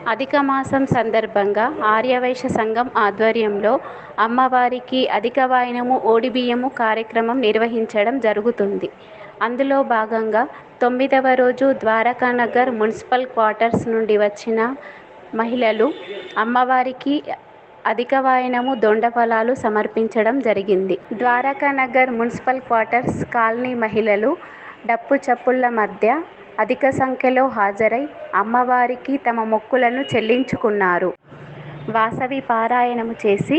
అధిక మాసం సందర్భంగా ఆర్యవైశ్య సంఘం ఆధ్వర్యంలో అమ్మవారికి అధిక వాయనము ఓడిబియ్యము కార్యక్రమం నిర్వహించడం జరుగుతుంది. అందులో భాగంగా 9వ రోజు ద్వారకానగర్ మున్సిపల్ క్వార్టర్స్ నుండి వచ్చిన మహిళలు అమ్మవారికి అధిక వాయనము దొండఫలాలు సమర్పించడం జరిగింది. ద్వారకానగర్ మున్సిపల్ క్వార్టర్స్ కాలనీ మహిళలు డప్పు చప్పుళ్ల మధ్య అధిక సంఖ్యలో హాజరై అమ్మవారికి తమ మొక్కులను చెల్లించుకున్నారు. వాసవి పారాయణము చేసి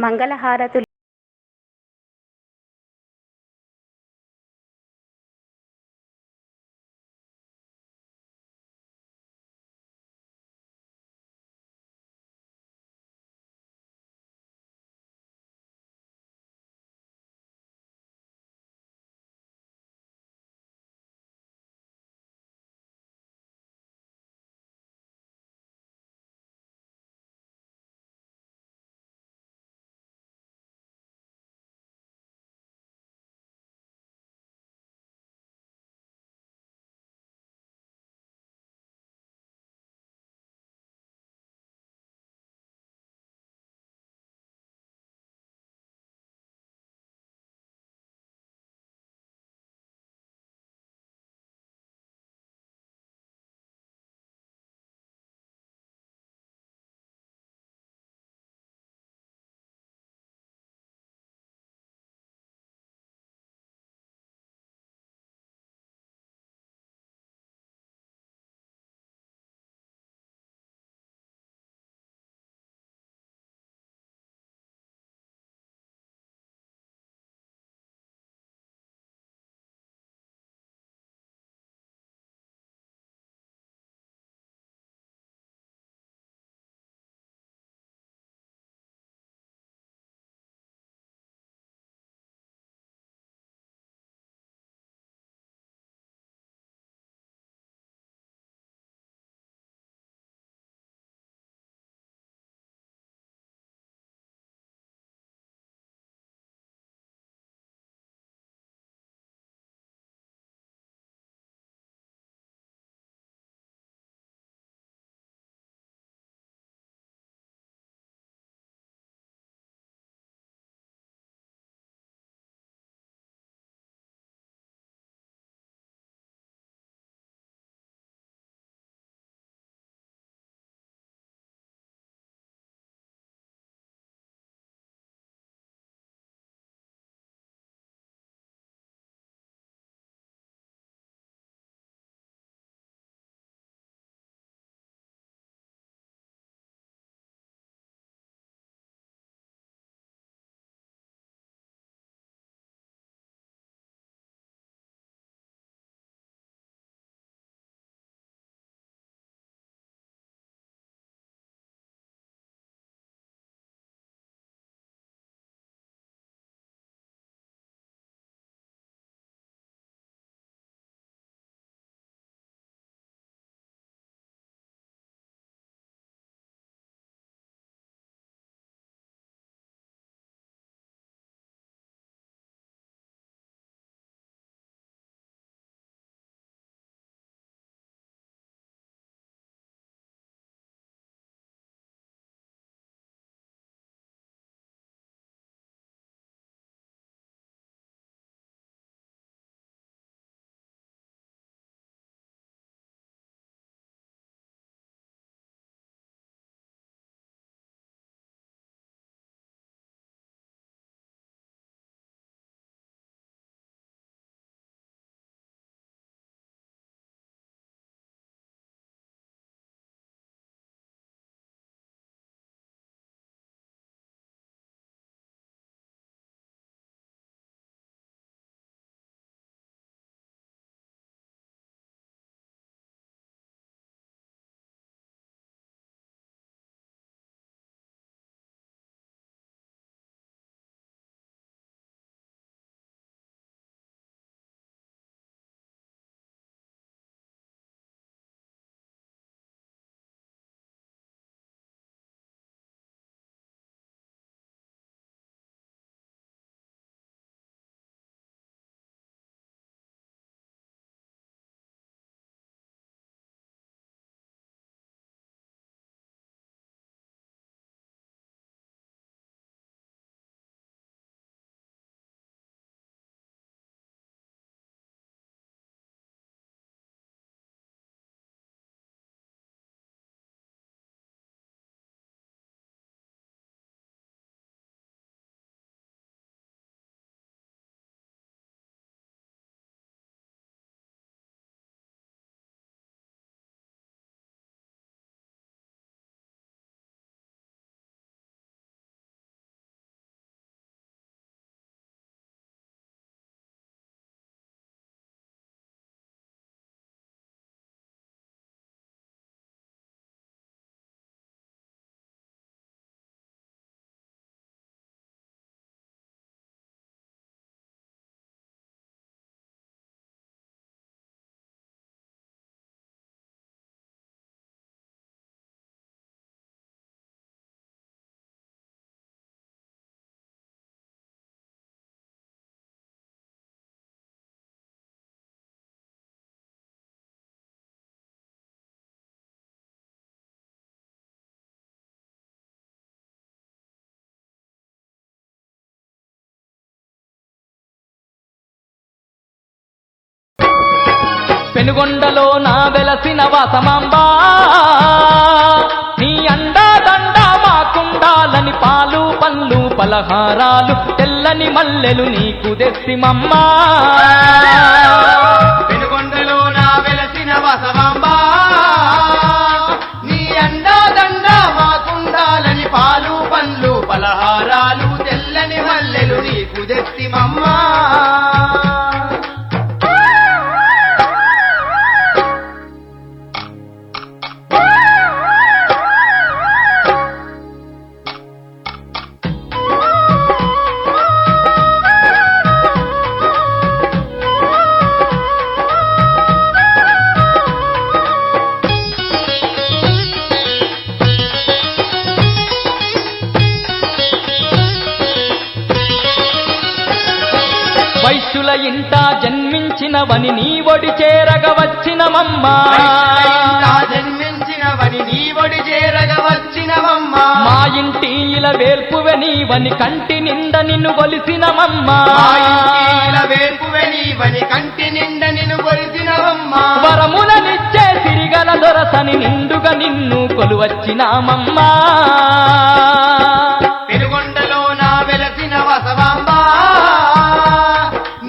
మంగళహారతులు పెనుగొండలో నా వెలసిన వాసమాంబా నీ అండా దండ మాకుండాలని పాలు పళ్ళు పలహారాలు తెల్లని మల్లెలు నీకు తెస్తిమమ్మా పెనుగొండలో నా వెలసిన వాసమాంబా నీ అండా దండ మాకుండాలని పాలు పండ్లు పలహారాలు తెల్లని మల్లెలు నీకు తెస్తిమమ్మా వైశ్యుల ఇంట జన్మించినవని నీ ఒడి చేరగ వచ్చినమమ్మా జన్మించినవని నీ ఒడి చేరగ వచ్చినమమ్మా మా ఇంటి ఇలా వేల్పువె నీవని కంటి నిండ నిన్ను కొలిసినమమ్మా వేల్పువె నీవని కంటి నిండ నిన్ను కొలిసినవమ్మా వరములనిచ్చే సిరిగల దొరసని నిండుగా నిన్ను కొలువచ్చినామమ్మా పెనుగొండలో నా వెలసిన వసవాంబా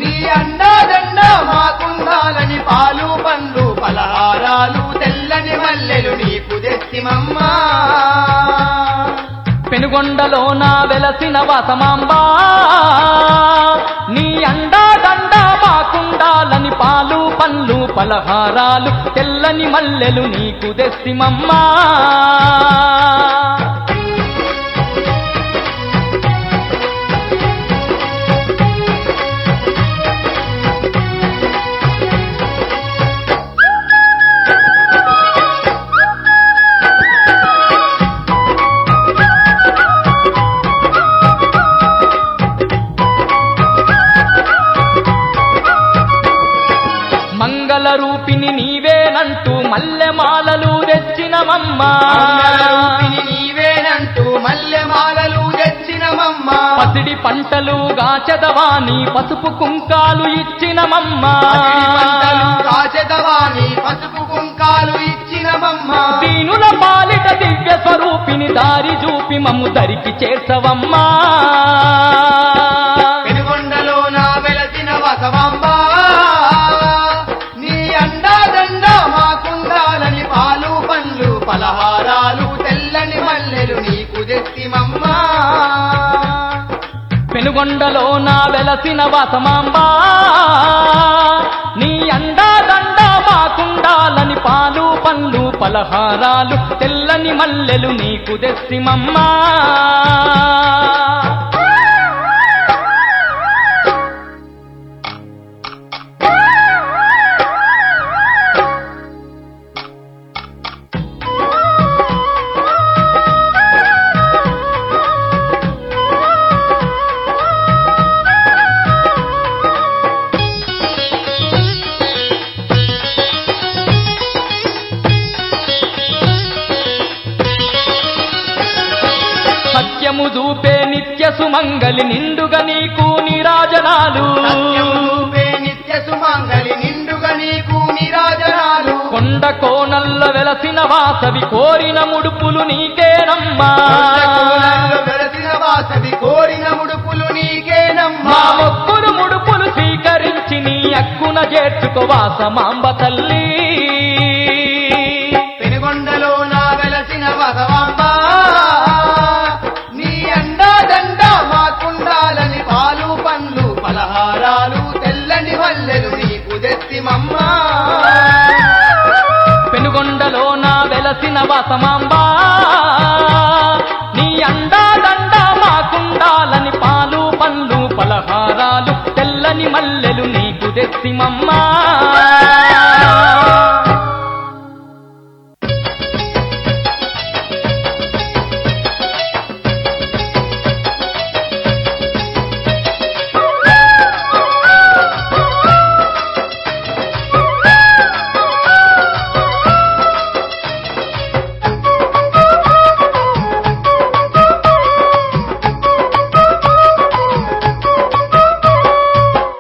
నీ అండా దండ మాకుండాలని పాలు పండ్లు పలహారాలు తెల్లని మల్లెలు నీకు తెస్తిమమ్మా పెనుగొండలో నా వెలసిన వాసమాంబా నీ అండా దండ మాకుండాలని పాలు పళ్ళు పలహారాలు తెల్లని మల్లెలు నీకు తెస్తిమమ్మా మంగళ రూపిణి నీవేనంటూ మల్లెమాలలు తెచ్చినమమ్మా నీవేనంటూ మల్లెమాలలు తెచ్చినమమ్మా పసిడి పంటలు గాచెదవాని పసుపు కుంకాలు ఇచ్చినమమ్మా గాచెదవాని పసుపు కుంకాలు ఇచ్చినమమ్మా దీనుల పాలిట దివ్య స్వరూపిణి దారి చూపి మమ్ము దరికి చేర్చవమ్మా పెనుగొండలో నా వెలసిన వసవాంబా నీ అండా దండ మాకుండాలని పాలు పండ్లు పలహారాలు తెల్లని మల్లెలు నీకు తెస్తిమమ్మా పెనుగొండలో నా వెలసిన వాసమాంబా నీ అండా దండ మాకుండాలని పాలు పండ్లు పలహారాలు తెల్లని మల్లెలు నీకు తెస్తిమమ్మా సత్యము దూపే నిత్య సుమంగలి నిండుగా నీకు నీరాజనాలు నిత్య సుమంగలి నిండుగా నీకు నీరాజనాలు కొండ కోనల్ల వెలసిన వాసవి కోరిన ముడుపులు నీకేనమ్మా వెలసిన వాసవి కోరిన ముడుపులు నీకేనమ్మా మా మొక్కులు ముడుపులు స్వీకరించి నీ అక్కున చేర్చుకో వాసమాంబ తల్లి పెనుగొండలో నా వెలసిన వసవాంబా నీ అండా దండ మాకుండాలని పాలు పండ్లు పలహారాలు తెల్లని మల్లెలు నీకు తెస్తిమమ్మా పెనుగొండలో నా వెలసిన వాసమాంబా నీ అండా దండ మాకుండాలని పాలు పండ్లు పలహారాలు తెల్లని మల్లెలు నీకు తెస్తిమమ్మా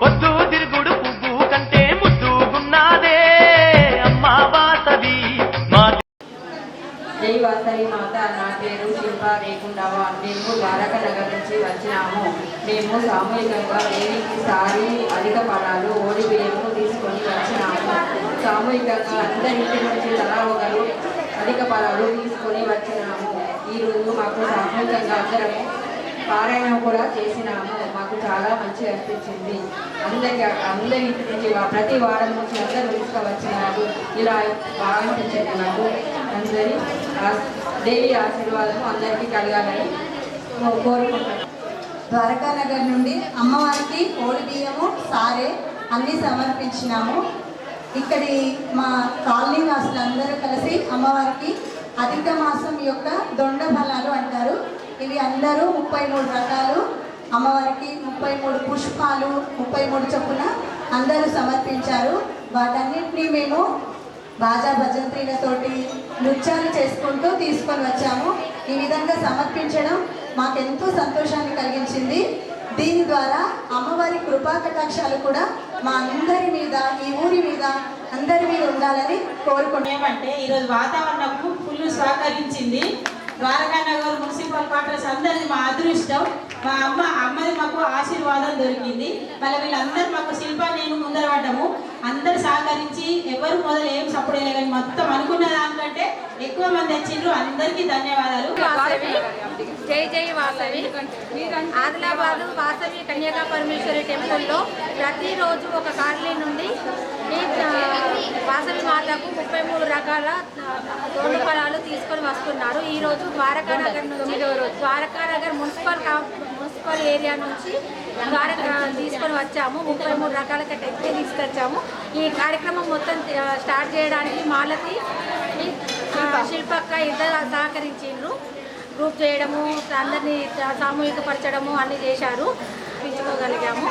పొద్దు తిరుగుడు పువ్వు కంటే ముద్దు వాసవి మాత. నా పేరు శిల్ప రేకుండవ. మేము ద్వారకా నగర్ నుంచి వచ్చినాము. మేము సామూహికంగా దేవికి సారి అధిక ఫలాలు ఓడి బియ్యము తీసుకొని వచ్చినాము. సామూహికంగా అందరింటి నుంచి తలా ఒకరు అధిక ఫలాలు తీసుకొని వచ్చినాము. ఈరోజు మాకు సామూహికంగా అందరము పారాయణం కూడా చేసినాము. మాకు చాలా మంచిగా అనిపించింది. అందరి ఇంటి నుంచి ప్రతి వారం నుంచి అందరూ తీసుకువచ్చినారు. ఇలా బాగా అనిపించింది నాకు. అందరి దేవి ఆశీర్వాదం అందరికీ కలగాలని కోరుకుంటున్నాను. ద్వారకా నగర్ నుండి అమ్మవారికి ఓడి బియ్యము సారే అన్నీ సమర్పించినాము. ఇక్కడి మా కాలనీ వాసులందరూ కలిసి అమ్మవారికి అధిక మాసం యొక్క దొండ ఫలాలు అంటారు. ఇవి అందరూ 33 రకాలు అమ్మవారికి 33 పుష్పాలు 33 చొప్పున అందరూ సమర్పించారు. వాటన్నిటినీ మేము బాజా భజంత్రీలతోటి నృత్యాలు చేసుకుంటూ తీసుకొని వచ్చాము. ఈ విధంగా సమర్పించడం మాకెంతో సంతోషాన్ని కలిగించింది. దీని ద్వారా అమ్మవారి కృపా కటాక్షాలు కూడా మా అందరి మీద, ఈ ఊరి మీద, అందరి మీద ఉండాలని కోరుకున్నామంటే ఈరోజు వాతావరణం ఫుల్ సహకరించింది. ద్వారకా నగర్ మున్సిపల్ క్వార్టర్స్ అందరిది మా అదృష్టం. మా అమ్మది మాకు ఆశీర్వాదం దొరికింది. మళ్ళీ వీళ్ళందరూ మాకు శిల్ప నేను ముందర పడ్డాము. అందరు సహకరించి ఎవరు మొదలు ఏం సపోర్ట్ చేయలేదు, కానీ మొత్తం అనుకున్న దానికంటే ఎక్కువ మంది వచ్చిండ్రు. అందరికీ ధన్యవాదాలు. జై జై వాసవి. ఆదిలాబాద్ వాసవి కన్యకా పరమేశ్వరి టెంపుల్లో ప్రతిరోజు ఒక కాలనీ నుండి వాసవి మాతకు 33 రకాల దొండ ఫలాలు తీసుకొని వస్తున్నారు. ఈరోజు ద్వారకానగర్ నుంచి ద్వారకానగర్ మున్సిపల్ ఏరియా నుంచి తీసుకొని వచ్చాము. 33 రకాల కంటే ఎక్కువ తీసుకొచ్చాము. ఈ కార్యక్రమం మొత్తం స్టార్ట్ చేయడానికి మాలతి శిల్పక్క ఇద్దరు సహకరించిండ్రు. గ్రూప్ చేయడము, అందరినీ సామూహికపరచడము అన్నీ చేశారు. పెంచుకోగలిగాము.